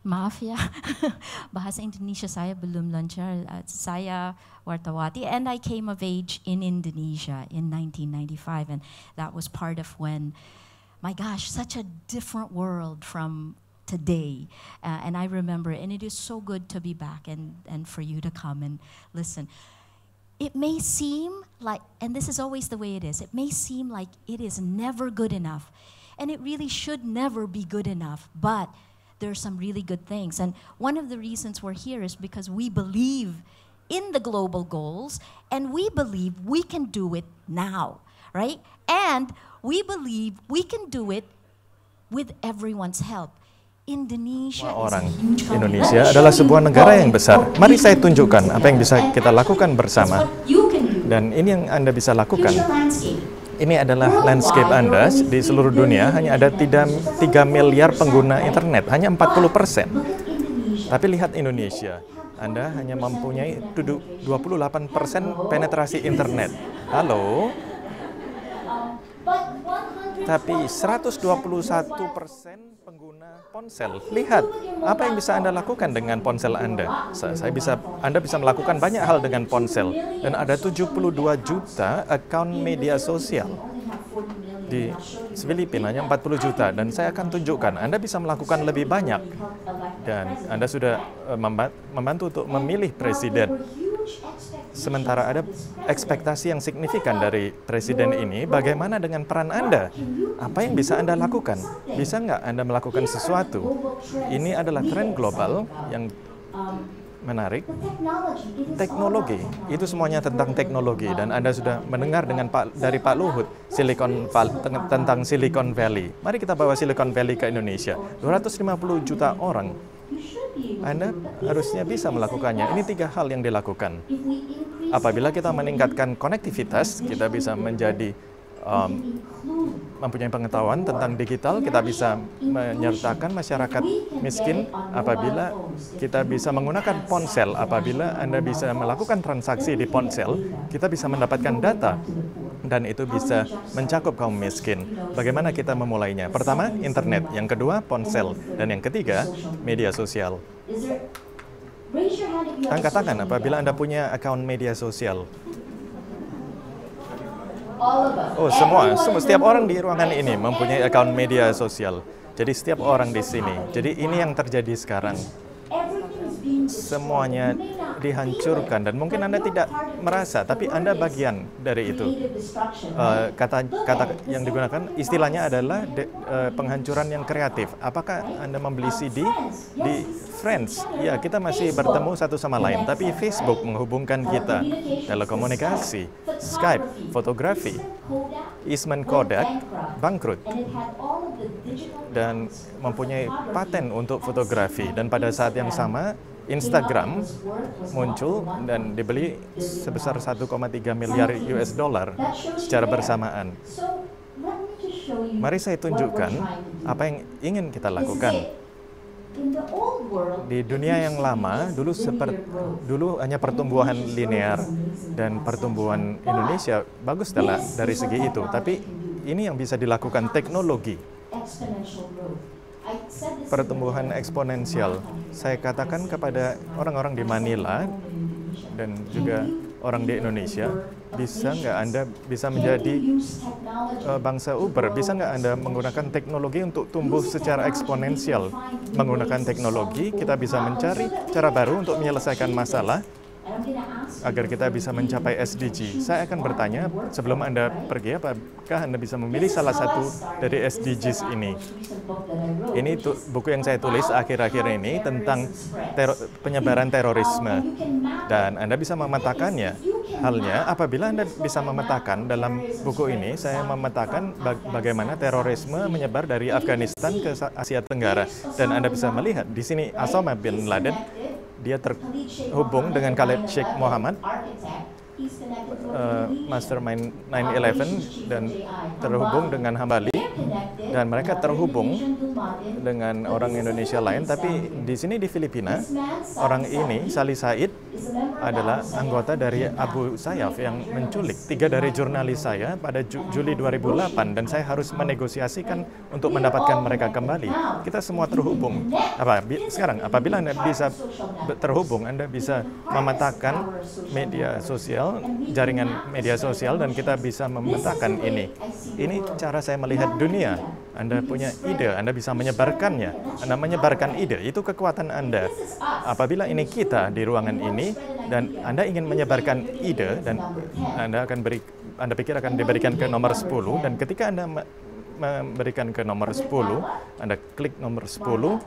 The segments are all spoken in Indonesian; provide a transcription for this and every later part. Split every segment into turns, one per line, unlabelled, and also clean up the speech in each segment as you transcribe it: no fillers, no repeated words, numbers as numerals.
Maaf ya, bahasa Indonesia saya belum lancar. Saya Wartawati, and I came of age in Indonesia in 1995, and that was part of when, my gosh, such a different world from today. And I remember, and it is so good to be back and for you to come and listen. It may seem like, and this is always the way it is, it may seem like it is never good enough, and it really should never be good enough, but there are some really good things. And one of the reasons we're here is because we believe in the global goals, and we believe we can do it now, right? And we believe we can do it with everyone's help. Indonesia
Orang Indonesia adalah sebuah negara yang besar. Mari saya tunjukkan apa yang bisa kita lakukan bersama. Dan ini yang Anda bisa lakukan. Ini adalah landscape Anda di seluruh dunia. Hanya ada 3 miliar pengguna internet, hanya 40%. Tapi lihat Indonesia, Anda hanya mempunyai 28% penetrasi internet. Halo? Tapi 121% pengguna ponsel. Lihat apa yang bisa Anda lakukan dengan ponsel Anda. Anda bisa melakukan banyak hal dengan ponsel. Dan ada 72 juta account media sosial. Di Filipina hanya 40 juta. Dan saya akan tunjukkan Anda bisa melakukan lebih banyak. Dan Anda sudah membantu untuk memilih presiden. Sementara ada ekspektasi yang signifikan dari presiden ini, bagaimana dengan peran Anda? Apa yang bisa Anda lakukan? Bisa nggak Anda melakukan sesuatu? Ini adalah tren global yang menarik. Teknologi, itu semuanya tentang teknologi. Dan Anda sudah mendengar dari Pak Luhut tentang Silicon Valley. Mari kita bawa Silicon Valley ke Indonesia. 250 juta orang. Anda harusnya bisa melakukannya. Ini 3 hal yang dilakukan. Apabila kita meningkatkan konektivitas, kita bisa menjadi mempunyai pengetahuan tentang digital, kita bisa menyertakan masyarakat miskin apabila kita bisa menggunakan ponsel. Apabila Anda bisa melakukan transaksi di ponsel, kita bisa mendapatkan data. Dan itu bisa mencakup kaum miskin. Bagaimana kita memulainya? Pertama, internet. Yang kedua, ponsel. Dan yang ketiga, media sosial. Angkat tangan apabila Anda punya account media sosial. Oh, semua. Setiap orang di ruangan ini mempunyai account media sosial. Jadi setiap orang di sini. Jadi ini yang terjadi sekarang. Semuanya dihancurkan dan mungkin Anda tidak merasa, tapi Anda bagian dari itu. Kata yang digunakan istilahnya adalah penghancuran yang kreatif. Apakah Anda membeli CD di Friends? Ya, kita masih bertemu satu sama lain, tapi Facebook menghubungkan kita. Telekomunikasi, Skype, fotografi, Eastman Kodak bangkrut dan mempunyai paten untuk fotografi, dan pada saat yang sama Instagram muncul dan dibeli sebesar 1,3 miliar US dollar secara bersamaan. Mari saya tunjukkan apa yang ingin kita lakukan. Di dunia yang lama, dulu hanya pertumbuhan linear dan pertumbuhan Indonesia bagus dari segi itu. Tapi ini yang bisa dilakukan teknologi. Pertumbuhan eksponensial. Saya katakan kepada orang-orang di Manila dan juga orang di Indonesia, bisa nggak Anda bisa menjadi bangsa Uber? Bisa nggak Anda menggunakan teknologi untuk tumbuh secara eksponensial? Menggunakan teknologi, kita bisa mencari cara baru untuk menyelesaikan masalah agar kita bisa mencapai SDG. Saya akan bertanya sebelum Anda pergi, apakah Anda bisa memilih salah satu dari SDGs ini? Ini buku yang saya tulis akhir-akhir ini tentang penyebaran terorisme. Dan Anda bisa memetakannya. Halnya, apabila Anda bisa memetakan dalam buku ini, saya memetakan bagaimana terorisme menyebar dari Afghanistan ke Asia Tenggara. Dan Anda bisa melihat di sini Osama bin Laden, dia terhubung dengan Khalid Sheikh Mohammed, mastermind 9/11, dan terhubung dengan Hambali, dan mereka terhubung dengan orang Indonesia lain. Tapi di sini di Filipina, orang ini, Sali Said, adalah anggota dari Abu Sayyaf yang menculik 3 dari jurnalis saya pada Juli 2008, dan saya harus menegosiasikan untuk mendapatkan mereka kembali. Kita semua terhubung. Sekarang, apabila Anda bisa terhubung, Anda bisa memetakan media sosial, jaringan media sosial, dan kita bisa memetakan ini. Ini cara saya melihat dunia. Anda punya ide, Anda bisa menyebarkannya. Anda menyebarkan ide, itu kekuatan Anda. Apabila ini kita di ruangan ini, dan Anda ingin menyebarkan ide, dan Anda pikir akan diberikan ke nomor 10, dan ketika Anda memberikan ke nomor 10, Anda klik nomor 10,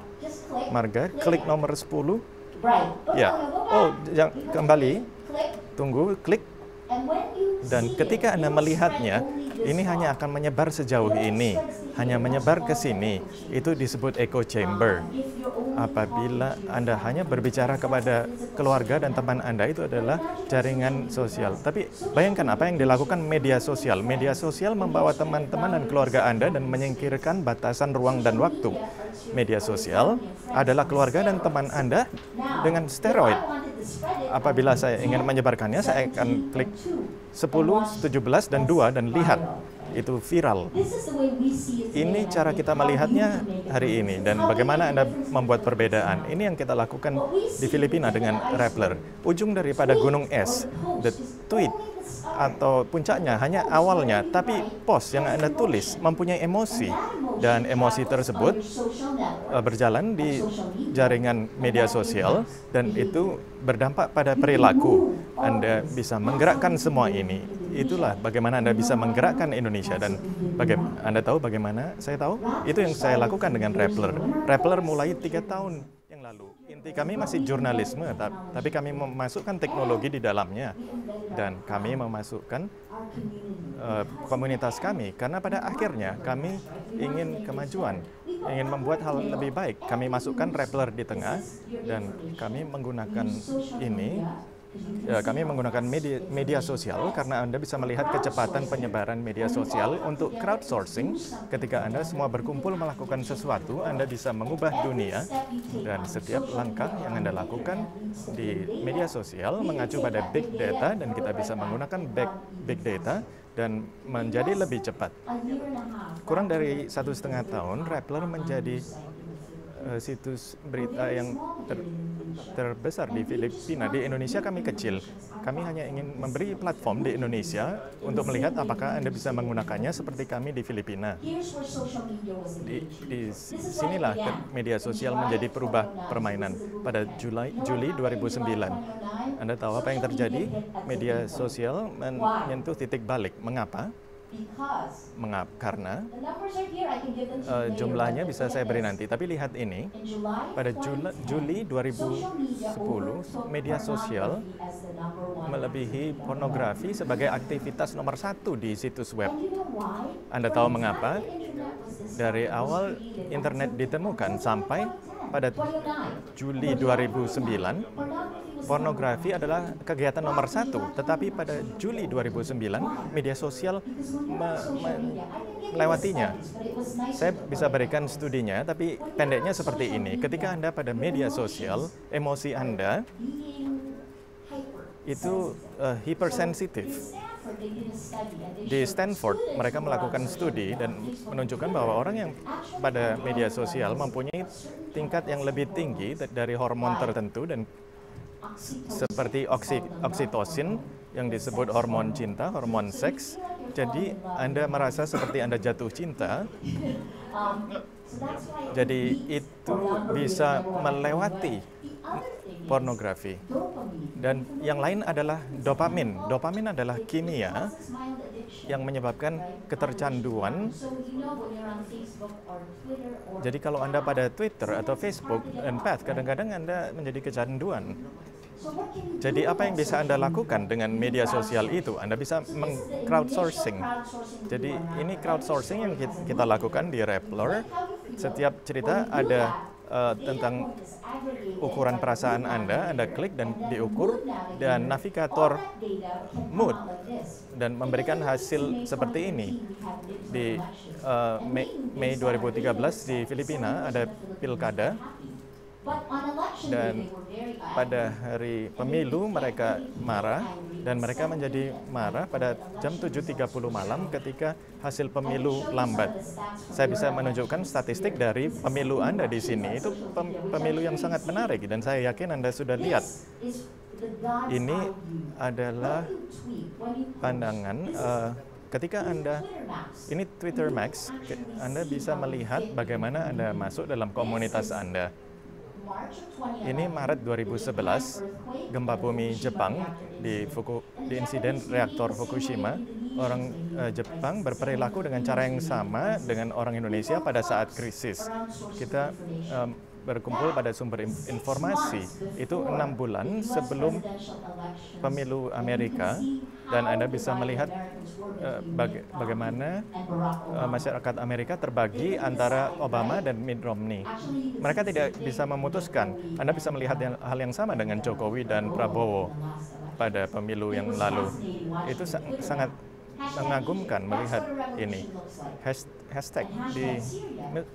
Marga, klik nomor 10. Ya, kembali, tunggu, klik. Dan ketika Anda melihatnya, ini hanya akan menyebar sejauh ini, hanya menyebar ke sini. Itu disebut echo chamber. Apabila Anda hanya berbicara kepada keluarga dan teman Anda, itu adalah jaringan sosial. Tapi bayangkan apa yang dilakukan media sosial. Media sosial membawa teman-teman dan keluarga Anda dan menyingkirkan batasan ruang dan waktu. Media sosial adalah keluarga dan teman Anda dengan steroid. Apabila saya ingin menyebarkannya, saya akan klik 10, 17, dan 2, dan lihat. Itu viral. Ini cara kita melihatnya hari ini, dan bagaimana Anda membuat perbedaan. Ini yang kita lakukan di Filipina dengan Rappler. Ujung daripada gunung es, the tweet, atau puncaknya hanya awalnya, tapi post yang Anda tulis mempunyai emosi, dan emosi tersebut berjalan di jaringan media sosial, dan itu berdampak pada perilaku. Anda bisa menggerakkan semua ini. Itulah bagaimana Anda bisa menggerakkan Indonesia, dan Anda tahu bagaimana saya tahu? Itu yang saya lakukan dengan Rappler. Rappler mulai 3 tahun yang lalu. Inti kami masih jurnalisme, tapi kami memasukkan teknologi di dalamnya, dan kami memasukkan komunitas kami, karena pada akhirnya kami ingin kemajuan, ingin membuat hal lebih baik. Kami masukkan Rappler di tengah, dan kami menggunakan ini. Kami menggunakan media sosial karena Anda bisa melihat kecepatan penyebaran media sosial untuk crowdsourcing. Ketika Anda semua berkumpul melakukan sesuatu, Anda bisa mengubah dunia, dan setiap langkah yang Anda lakukan di media sosial mengacu pada big data, dan kita bisa menggunakan big data dan menjadi lebih cepat. Kurang dari 1,5 tahun, Rappler menjadi situs berita yang terbesar di Filipina. Di Indonesia kami kecil. Kami hanya ingin memberi platform di Indonesia untuk melihat apakah Anda bisa menggunakannya seperti kami di Filipina. Di sinilah media sosial menjadi perubah permainan. Pada Juli 2009, Anda tahu apa yang terjadi? Media sosial menyentuh titik balik. Mengapa? Karena jumlahnya bisa saya beri nanti, tapi lihat ini, pada Juli 2010, media sosial melebihi pornografi sebagai aktivitas nomor 1 di situs web. Anda tahu mengapa? Dari awal internet ditemukan sampai pada Juli 2009, pornografi adalah kegiatan nomor 1, tetapi pada Juli 2009, media sosial melewatinya. Saya bisa berikan studinya, tapi pendeknya seperti ini. Ketika Anda pada media sosial, emosi Anda itu hypersensitif. Di Stanford, mereka melakukan studi dan menunjukkan bahwa orang yang pada media sosial mempunyai tingkat yang lebih tinggi dari hormon tertentu, dan seperti oksitosin yang disebut hormon cinta, hormon seks. Jadi Anda merasa seperti Anda jatuh cinta. Jadi itu bisa melewati pornografi. Dan yang lain adalah dopamin. Dopamin adalah kimia yang menyebabkan ketercanduan. Jadi kalau Anda pada Twitter atau Facebook dan Path, kadang-kadang Anda menjadi kecanduan. Jadi apa yang bisa Anda lakukan dengan media sosial itu? Anda bisa crowdsourcing. Jadi ini crowdsourcing yang kita lakukan di Rappler. Setiap cerita ada tentang ukuran perasaan Anda klik dan diukur, dan navigator mood, dan memberikan hasil seperti ini. Di Mei 2013 di Filipina ada pilkada, dan pada hari pemilu mereka marah, dan mereka menjadi marah pada jam 7.30 malam ketika hasil pemilu lambat. Saya bisa menunjukkan statistik dari pemilu Anda di sini. Itu pemilu yang sangat menarik, dan saya yakin Anda sudah lihat. Ini adalah pandangan ketika Anda, ini Twitter Max, Anda bisa melihat bagaimana Anda masuk dalam komunitas Anda. Ini Maret 2011, gempa bumi Jepang di insiden reaktor Fukushima. Orang Jepang berperilaku dengan cara yang sama dengan orang Indonesia pada saat krisis. Kita berkumpul pada sumber informasi itu 6 bulan sebelum pemilu Amerika, dan Anda bisa melihat bagaimana masyarakat Amerika terbagi antara Obama dan Mitt Romney. Mereka tidak bisa memutuskan. Anda bisa melihat hal yang sama dengan Jokowi dan Prabowo pada pemilu yang lalu. Itu sangat mengagumkan melihat ini. Hashtag di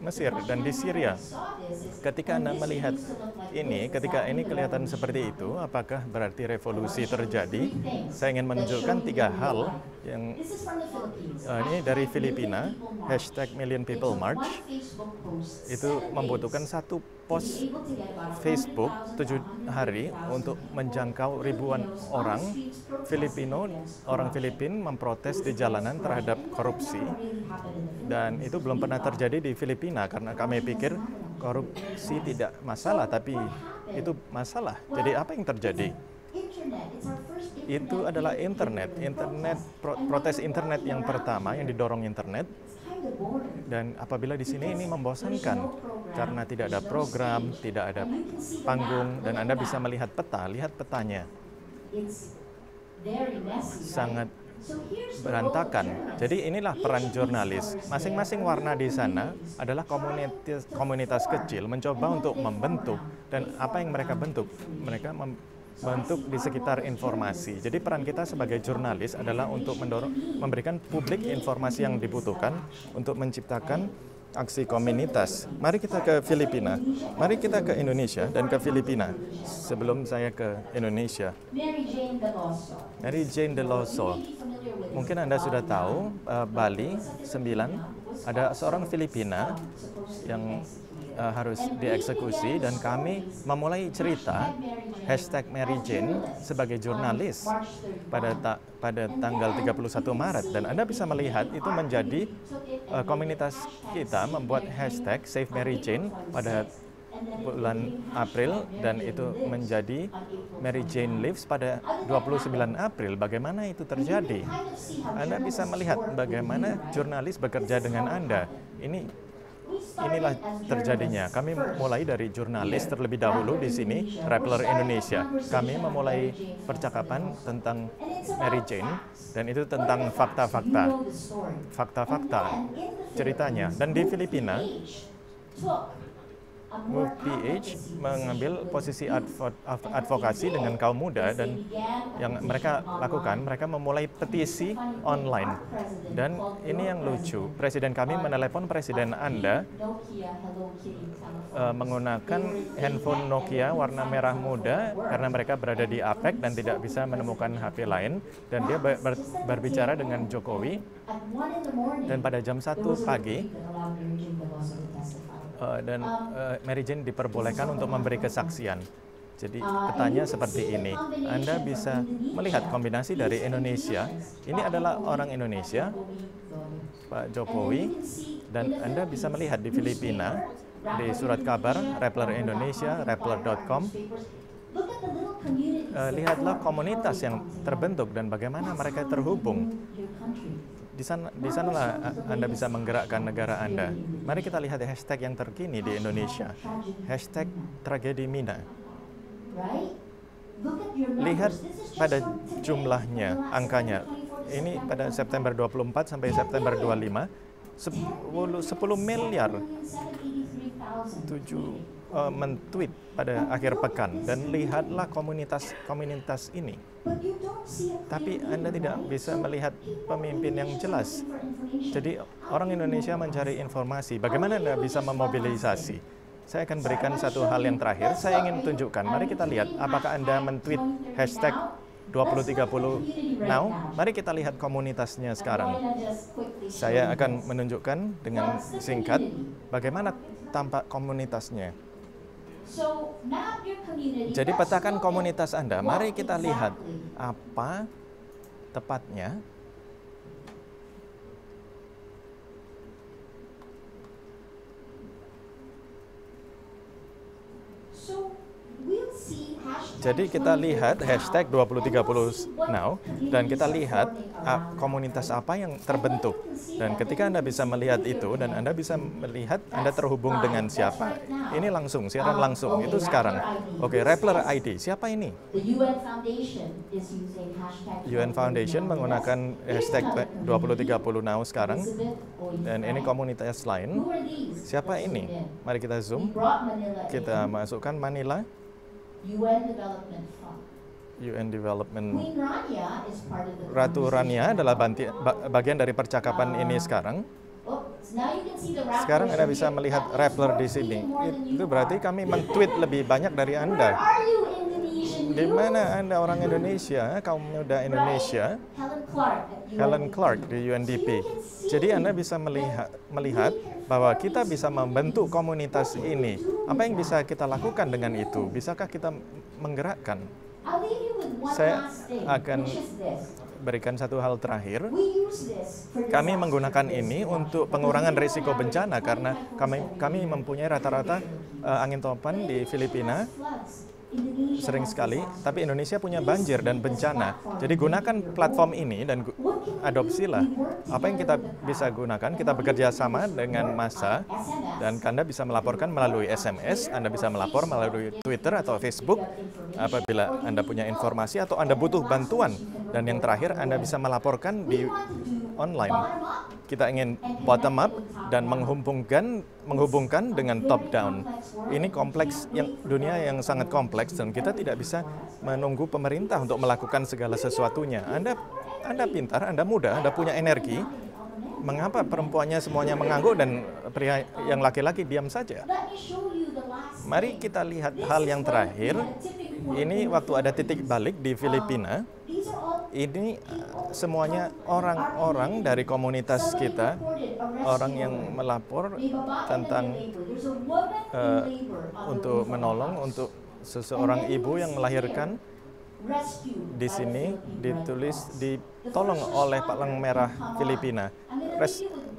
Mesir dan di Syria. Ketika Anda melihat ini, ketika ini kelihatan seperti itu, apakah berarti revolusi terjadi? Saya ingin menunjukkan 3 hal yang ini dari Filipina, hashtag Million People March. Itu membutuhkan 1 post Facebook 7 hari untuk menjangkau ribuan orang orang Filipin memprotes di jalanan terhadap korupsi. Dan itu belum pernah terjadi di Filipina, karena kami pikir korupsi tidak masalah, tapi itu masalah. Jadi apa yang terjadi? Itu adalah internet, protes internet yang pertama yang didorong internet. Dan apabila di sini ini membosankan karena tidak ada program, tidak ada panggung, dan Anda bisa melihat peta, lihat petanya. Sangat berantakan. Jadi inilah peran jurnalis. Masing-masing warna di sana adalah komunitas kecil mencoba untuk membentuk. Dan apa yang mereka bentuk? Mereka membentuk di sekitar informasi. Jadi peran kita sebagai jurnalis adalah untuk memberikan publik informasi yang dibutuhkan untuk menciptakan aksi komunitas. Mari kita ke Filipina. Mari kita ke Indonesia dan ke Filipina. Sebelum saya ke Indonesia. Mary Jane DeLoso. Mungkin Anda sudah tahu, Bali 9, ada seorang Filipina yang harus dieksekusi, dan kami memulai cerita hashtag Mary Jane sebagai jurnalis pada tanggal 31 Maret. Dan Anda bisa melihat itu menjadi komunitas kita membuat hashtag Save Mary Jane pada bulan April, dan itu menjadi Mary Jane Lives pada 29 April. Bagaimana itu terjadi? Anda bisa melihat bagaimana jurnalis bekerja dengan Anda. Inilah terjadinya. Kami mulai dari jurnalis terlebih dahulu di sini, Rappler Indonesia. Kami memulai percakapan tentang Mary Jane, dan itu tentang fakta-fakta ceritanya. Dan di Filipina, Move PH mengambil posisi advokasi dengan kaum muda, dan yang mereka lakukan, mereka memulai petisi online. Dan ini yang lucu, presiden kami menelepon presiden Anda menggunakan handphone Nokia warna merah muda karena mereka berada di APEC dan tidak bisa menemukan HP lain, dan dia berbicara dengan Jokowi. Dan pada jam 1 pagi Mary Jane diperbolehkan untuk memberi kesaksian. Jadi petanya seperti ini. Anda bisa melihat kombinasi dari Indonesia. Ini adalah orang Indonesia, Pak Jokowi, dan Anda bisa melihat di Filipina, di surat kabar Rappler Indonesia, rappler.com. Lihatlah komunitas yang terbentuk dan bagaimana mereka terhubung. Di sanalah Anda bisa menggerakkan negara Anda. Mari kita lihat hashtag yang terkini di Indonesia. Hashtag tragedi Mina. Lihat pada jumlahnya, angkanya. Ini pada September 24 sampai September 25, 10 miliar. men-tweet pada akhir pekan dan lihatlah komunitas ini. Tapi Anda tidak bisa melihat pemimpin yang jelas. Jadi orang Indonesia mencari informasi. Bagaimana Anda bisa memobilisasi? Saya akan berikan satu hal yang terakhir. Saya ingin tunjukkan. Mari kita lihat apakah Anda men-tweet hashtag 2030 now. Mari kita lihat komunitasnya sekarang. Saya akan menunjukkan dengan singkat bagaimana tampak komunitasnya. Jadi petakan komunitas Anda. Mari kita lihat apa tepatnya. Jadi kita lihat hashtag 2030 now dan kita lihat komunitas apa yang terbentuk. Dan ketika Anda bisa melihat itu dan Anda bisa melihat Anda terhubung dengan siapa. Ini langsung, siaran langsung, itu sekarang. Oke, Rappler ID, siapa ini? UN Foundation menggunakan hashtag 2030 now sekarang. Dan ini komunitas lain. Siapa ini? Mari kita zoom. Kita masukkan Manila. UN Development. Ratu Rania adalah bagian dari percakapan ini sekarang. Sekarang Anda bisa melihat Rappler di sini. Itu berarti kami men-tweet lebih banyak dari Anda. Di mana Anda orang Indonesia, kaum muda Indonesia? Helen Clark di UNDP. Jadi Anda bisa melihat bahwa kita bisa membentuk komunitas ini. Apa yang bisa kita lakukan dengan itu? Bisakah kita menggerakkan? Saya akan berikan satu hal terakhir. Kami menggunakan ini untuk pengurangan risiko bencana karena kami mempunyai rata-rata angin topan di Filipina sering sekali, tapi Indonesia punya banjir dan bencana. Jadi gunakan platform ini dan adopsilah. Apa yang kita bisa gunakan, kita bekerja sama dengan massa dan Anda bisa melaporkan melalui SMS, Anda bisa melapor melalui Twitter atau Facebook apabila Anda punya informasi atau Anda butuh bantuan. Dan yang terakhir, Anda bisa melaporkan di online. Kita ingin bottom up dan menghubungkan dengan top down. Ini kompleks, dunia yang sangat kompleks dan kita tidak bisa menunggu pemerintah untuk melakukan segala sesuatunya. Anda pintar, Anda muda, Anda punya energi. Mengapa perempuannya semuanya mengangguk dan pria yang laki-laki diam saja? Mari kita lihat hal yang terakhir. Ini waktu ada titik balik di Filipina. Ini semuanya orang-orang dari komunitas kita, orang yang melapor tentang untuk menolong untuk seseorang ibu yang melahirkan. Di sini ditolong oleh Palang Merah Filipina.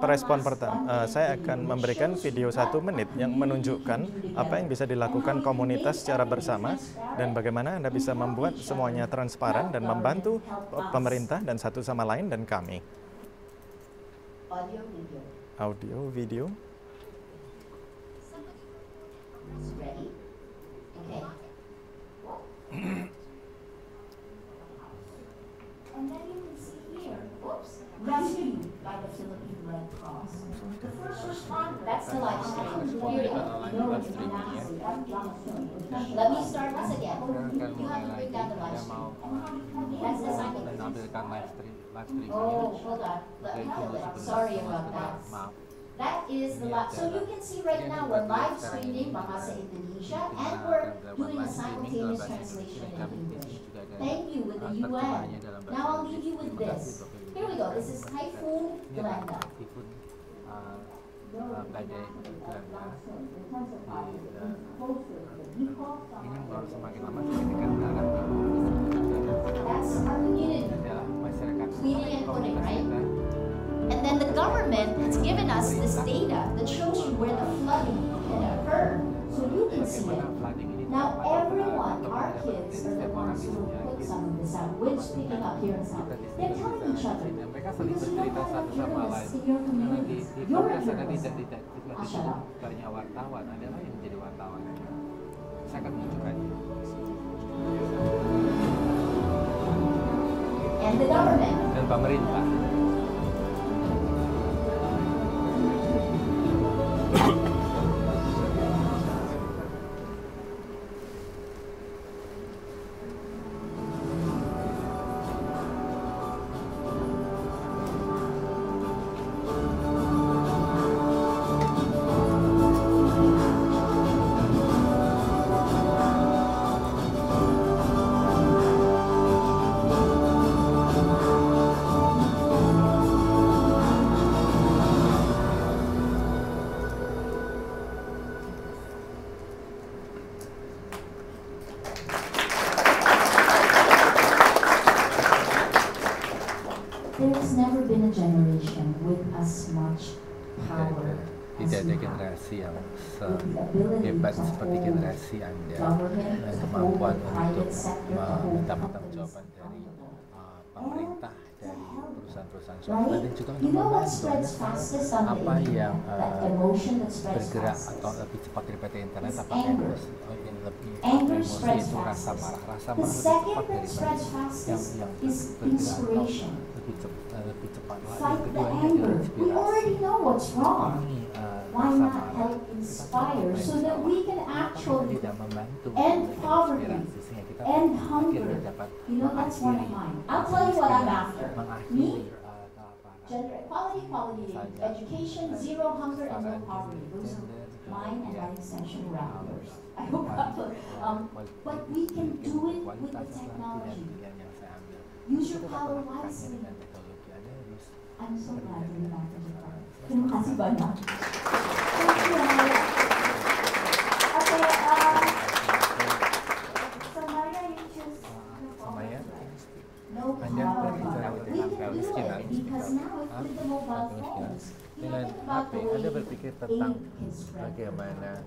Respon pertama, saya akan memberikan video 1 menit yang menunjukkan apa yang bisa dilakukan komunitas secara bersama dan bagaimana Anda bisa membuat semuanya transparan dan membantu pemerintah dan satu sama lain dan kami. Audio, video.
And then you can see here, rescue by the Philippine Red Cross. The first responder, that's the live stream. Here, let me start once again. You have to bring down the live stream. That's the sign. Oh, hold on. Sorry about that. That is the live. So you can see right now we're live streaming Bahasa Indonesia and we're doing a simultaneous translation in English. Thank you with the UN. Now I'll leave you with this. Here we go. This is Typhoon Glenda. That's our community. Cleaning and putting, right? And then the government has given us this data that shows you where the flooding can occur, so you can see it. Now everyone, our kids are the ones who will pick some of this out. Wind's picking up here in South. They're telling each other, because you know how to hear this in your communities. You're a hero. Mashallah.
Banyak wartawan adalah yang menjadi wartawan. Saya akan menunjukkan.
And the government.
Dan pemerintah.
there has never been a generation with as much power
Tidak ada generasi yang sehebat seperti generasi Anda dengan kemampuan untuk meminta pertanggungjawaban dari pemerintah, dari perusahaan-perusahaan swasta, dan juga untuk membantu apa yang bergerak atau lebih cepat daripada internet, apakah yang lebih emosi itu rasa marah lebih cepat daripada yang bergerak atau lebih cepat lagi. Yang keduanya adalah inspirasi.
Why not help inspire so that we can actually end poverty, end hunger? You know, that's one of mine. I'll tell you what I'm after. Me, gender equality, education, zero hunger and no poverty. Those are mine and my extension rappers. I hope but we can do it with the technology. Use your power wisely. I'm so glad you're back in Japan. Terima kasih banyak. Thank you, Amaya. Okay, so Maria, you choose no power. We can do it because now with the mobile phones,
dengan HP, Anda berpikir tentang bagaimana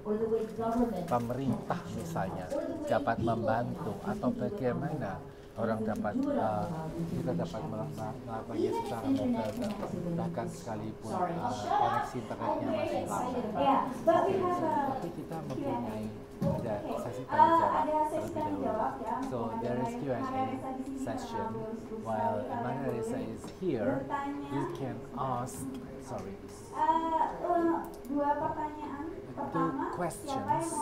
pemerintah misalnya dapat membantu atau bagaimana orang dapat kita dapat melakukannya secara mobile, bahkan sekalipun koneksi internetnya masih lambat. Tapi kita mempunyai ada sesi tanya jawab terlebih dahulu. So there is Q&A session while Marisa is here. You can ask,
dua pertanyaan.
two questions.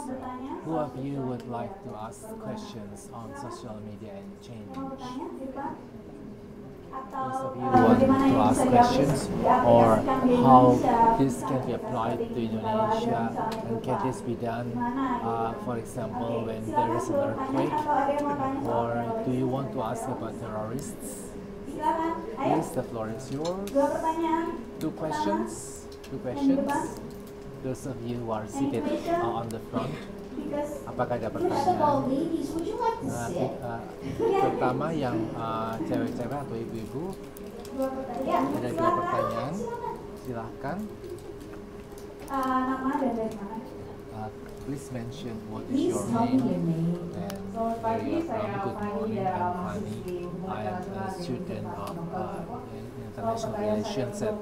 Who of you would like to ask questions on social media and change? Those of you who want to ask questions or how this can be applied to Indonesia, and can this be done, for example, when there is an earthquake, or do you want to ask about terrorists? Please, the floor is yours. Two questions. Those of you who are seated on the front, apakah ada pertanyaan? Terutama yang cewek-cewek atau ibu-ibu, ada dua pertanyaan. Silahkan.
Nama dan dari mana?
Please mention what is your name and where you are from. Good morning, I'm Fanny. I am a student of International Relations at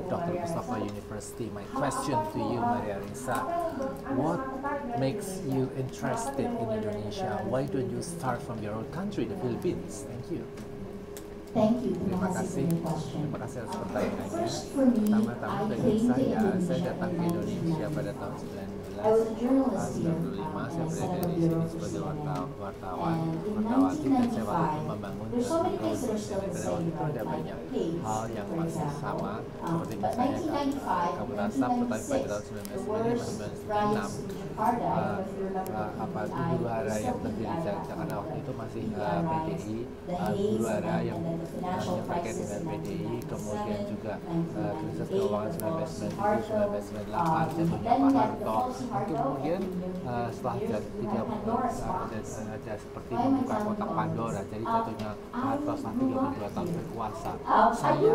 Dr. Mustafa University. My question to you, Maria Risa, what makes you interested in Indonesia? Why don't you start from your own country, the Philippines? Thank you. Terima kasih atas pertanyaannya. Pertama-tama bagi saya datang ke Indonesia pada tahun 1995. Saya berada di sini sebagai wartawati, dan saya waktu itu membangun Indonesia. Pada waktu itu ada banyak hal yang masih sama, seperti misalnya kabut asap, tetapi pada tahun 1995-1996 huru hara yang berdiri di Jakarta waktu itu masih PDI, huru hara yang terkait dengan PDI, kemudian juga krisis keuangan 1997-1998, jatuhnya Pak Harto, kemudian setelah ada seperti membuka kotak Pandora, jadi jatuhnya Harto setelah 32 tahun berkuasa. Saya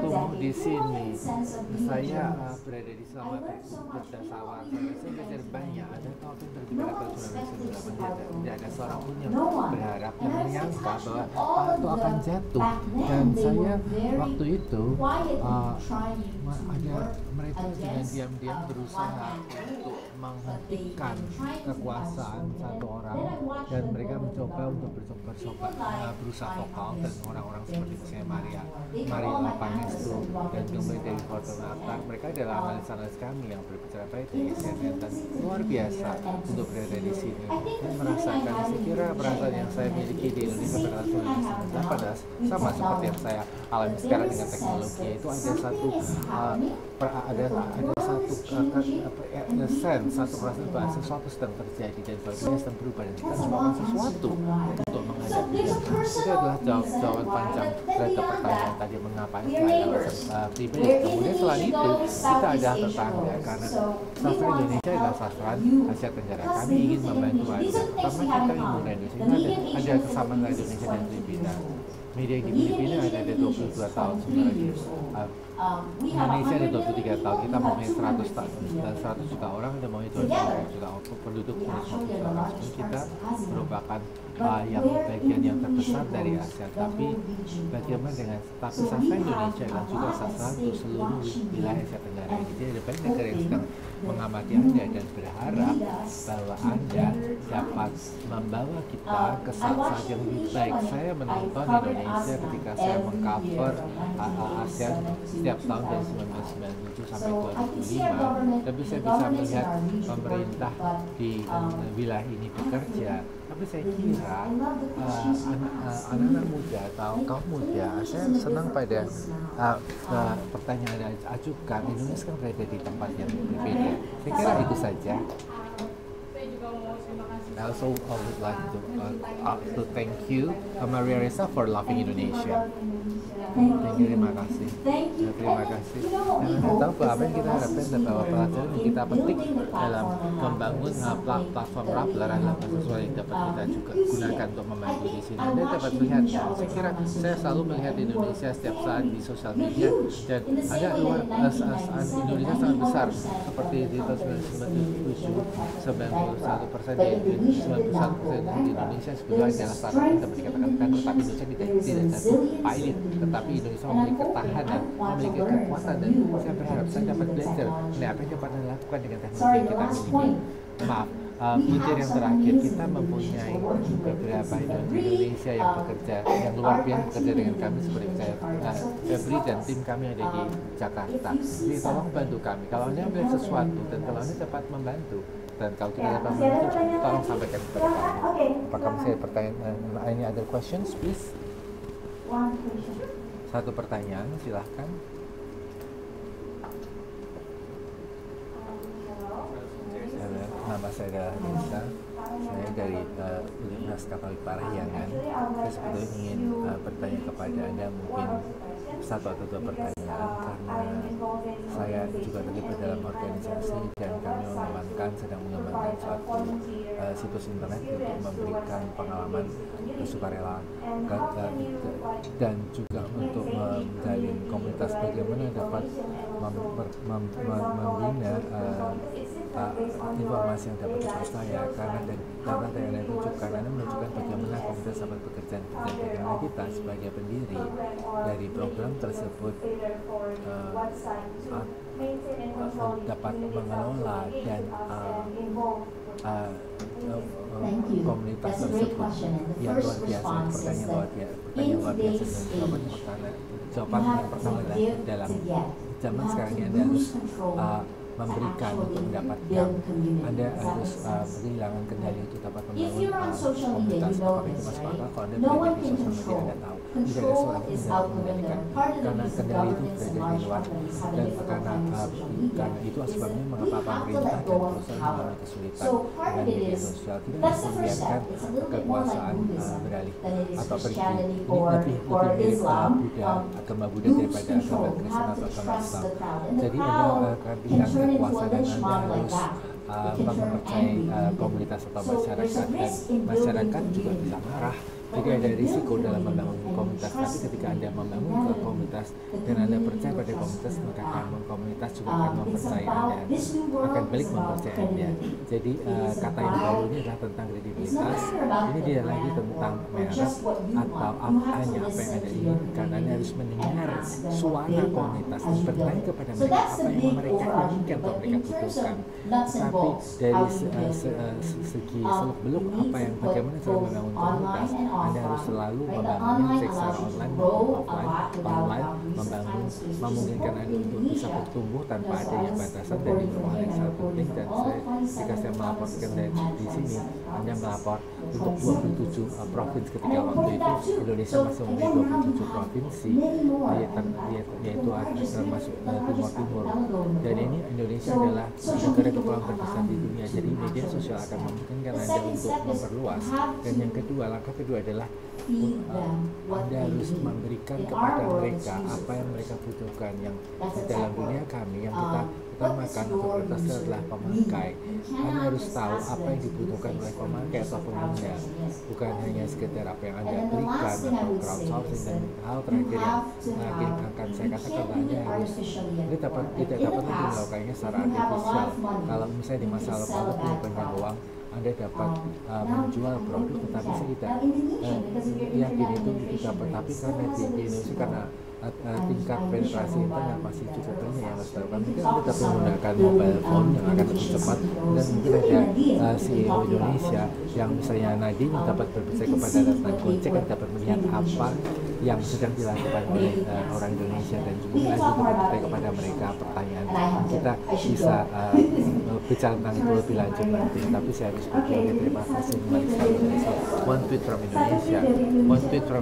tumbuh di sini, saya berada di selama berdasarkan saya belajar banyak. Ada tahun terbicara tahun 1998, tidak ada seorang pun yang berharap dan menyangka bahwa Pak Harto akan jatuh, dan saya waktu itu ada mereka dengan diam-diam berusaha untuk menghentikan kekuasaan satu orang, dan mereka mencoba untuk berusaha vokal, dan orang-orang seperti misalnya Maria Pangestu dan kemudian dari Fortunato, mereka adalah analis-analis kami yang berbicara baik di CNN, dan luar biasa untuk berada di sini dan merasakan sekira perasaan yang saya miliki di Indonesia pada tahun 1998 sama seperti yang saya alami sekarang dengan teknologi. Itu ada satu satu perasaan bahwa sesuatu sedang terjadi dan dunia sedang berubah, dan kita harus melakukan sesuatu untuk menghadapinya. Itu adalah jawaban panjang terhadap pertanyaan tadi, mengapa itu adalah pribadi. Kemudian selain itu kita ada tetangga, karena sastra Indonesia adalah sastra Asia Tenggara. Kami ingin membantu Anda, terutama kita yang menggunakan Indonesia. Ada kesamaan Indonesia dan Filipina. media di Filipina ada 22 tahun sebenarnya. Indonesia ada 23 tahun, kita mempunyai 100 juta orang, dan mempunyai 200 juta penduduk, 150 juta orang. Kita merupakan yang bagian yang terbesar dari ASEAN. Tapi bagaimana dengan status sastra Indonesia dan juga sastra untuk seluruh wilayah Asia Tenggara ini? Jadi ada banyak negara yang sedang mengamati Anda dan berharap bahwa Anda dapat membawa kita ke saat-saat yang lebih baik. Saya menonton Indonesia ketika saya mengcover ASEAN setiap tahun dari 1997 sampai 2005, tapi saya bisa melihat pemerintah di wilayah ini bekerja. Tapi saya kira anak-anak muda atau kaum muda, saya senang pada pertanyaan yang ajukan. Indonesia kan berada di tempat yang berbeda. Saya kira itu saja. I also would like to thank you, Maria Ressa, for loving Indonesia. Thank you, terima kasih. Terima kasih. Dan Anda tahu apa yang kita harapkan bahwa pelajaran yang kita petik dalam membangun platform Rappler adalah sesuatu yang dapat kita juga gunakan untuk membantu di sini. Anda dapat melihat, saya kira saya selalu melihat Indonesia setiap saat di sosial media, dan ada luar Indonesia sangat besar seperti di tahun 1997 91% di Indonesia sebetulnya adalah startup yang dapat dikatakan kantor, tapi Indonesia tidak jatuh pilot, tetapi Indonesia memiliki ketahanan, memiliki kekuatan, dan saya berharap saya dapat belajar apa yang dapat dilakukan dengan teknologi yang kita miliki. Maaf, butir yang terakhir, kita mempunyai beberapa Indonesia yang bekerja, yang luar biasa bekerja dengan kami, seperti saya, Febri dan tim kami ada di Jakarta. Jadi tolong bantu kami, kalau Anda melihat sesuatu dan kalau Anda dapat membantu, dan kalau kita dapat membantu, tolong sampaikan kepada kami. Apakah saya pertanyaan, any other questions, please? Satu pertanyaan, silahkan. Nama saya adalah Reza. Saya dari Universitas Katolik Parahyangan. Saya sebetulnya ingin bertanya kepada Anda mungkin satu atau dua pertanyaan, karena saya juga terlibat dalam organisasi dan kami sedang mengembangkan suatu situs internet untuk memberikan pengalaman sukarela dan juga untuk menjalin komunitas bagaimana dapat membina informasi yang dapat dipercaya, karena dari data yang Anda tunjukkan, Anda menunjukkan bagaimana komunitas dapat bekerja dan bagaimana kita sebagai pendiri dari program tersebut dapat mengelola dan komunitas tersebut yang luar biasa. Pertanyaan luar biasa. Jawaban yang pertama adalah dalam zaman sekarang ini Anda harus memberikan untuk mendapatkan. Anda harus kehilangan kendali untuk dapat membangun komunitas. Apakah itu masuk akal? Kalau Anda berada di sosial media, Anda tahu tidak ada seorang pun yang mengendalikan, karena kendali itu berada di luar, dan karena itu sebabnya mengapa pemerintah dan perusahaan mengalami kesulitan dengan media sosial, tidak bisa membiarkan kekuasaan beralih atau pergi. Ini lebih mirip agama Buddha daripada agama Kristen atau agama Islam. Jadi Anda akan kehilangan kekuasaan dan Anda harus mempercayai komunitas atau masyarakat, dan masyarakat juga bisa marah. Jadi ada risiko dalam membangun komunitas, tapi ketika Anda membangun komunitas dan Anda percaya pada komunitas, maka komunitas juga akan mempercayai Anda, akan balik mempercayai Anda. Jadi kata yang baru ini adalah tentang kredibilitas. Ini tidak lagi tentang merek atau hanya apa yang Anda inginkan. Anda harus mendengar suara komunitas dan bertanya kepada mereka apa yang mereka inginkan atau mereka butuhkan. Tapi dari segi seluk-beluk apa yang bagaimana cara membangun komunitas, Anda harus selalu membangunnya secara online maupun offline, memungkinkan Anda untuk bisa bertumbuh tanpa adanya batasan, dan itu hal yang sangat penting. Dan jika saya melaporkan dari di sini, Anda melapor untuk 27 provinsi ketika waktu itu Indonesia masih memiliki 27 provinsi, yaitu termasuk Timur. Dan ini Indonesia adalah negara kepulauan terbesar di dunia. Jadi media sosial akan memungkinkan Anda untuk memperluas. Dan yang kedua, langkah kedua adalah Anda harus memberikan kepada mereka apa yang mereka butuhkan. Yang di dalam dunia kami yang kita utamakan atau prioritasnya adalah pemakai. Anda harus tahu apa yang dibutuhkan oleh pemakai atau pengguna, bukan hanya sekedar apa yang Anda berikan atau crowdsourcing. Dan hal terakhir yang akan saya katakan, Anda harus tidak dapat melakukannya secara artifisial. Kalau misalnya di masa lalu Anda punya banyak uang, Anda dapat menjual produk, tetapi saya tidak yakin itu dapat. Tapi karena di Indonesia, karena tingkat penetrasi internet masih cukup banyak yang harus dilakukan, mungkin Anda dapat menggunakan mobile phone yang akan lebih cepat. Dan mungkin ada CEO Indonesia yang misalnya Nadine dapat berbicara kepada tentang Gojek, dan dapat melihat apa yang sedang dilakukan oleh orang Indonesia, dan juga dapat bertanya kepada mereka pertanyaan. Kita bisa bicara tentang itu lebih lanjut nanti, tapi saya harus pergi. Terima kasih. One tweet from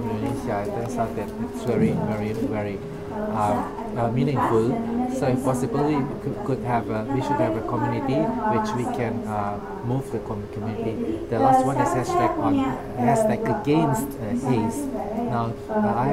Indonesia. It turns out that it's very meaningful. So if possibly we should have a community which we can move the community. The last one is hashtag against AIDS. Now I have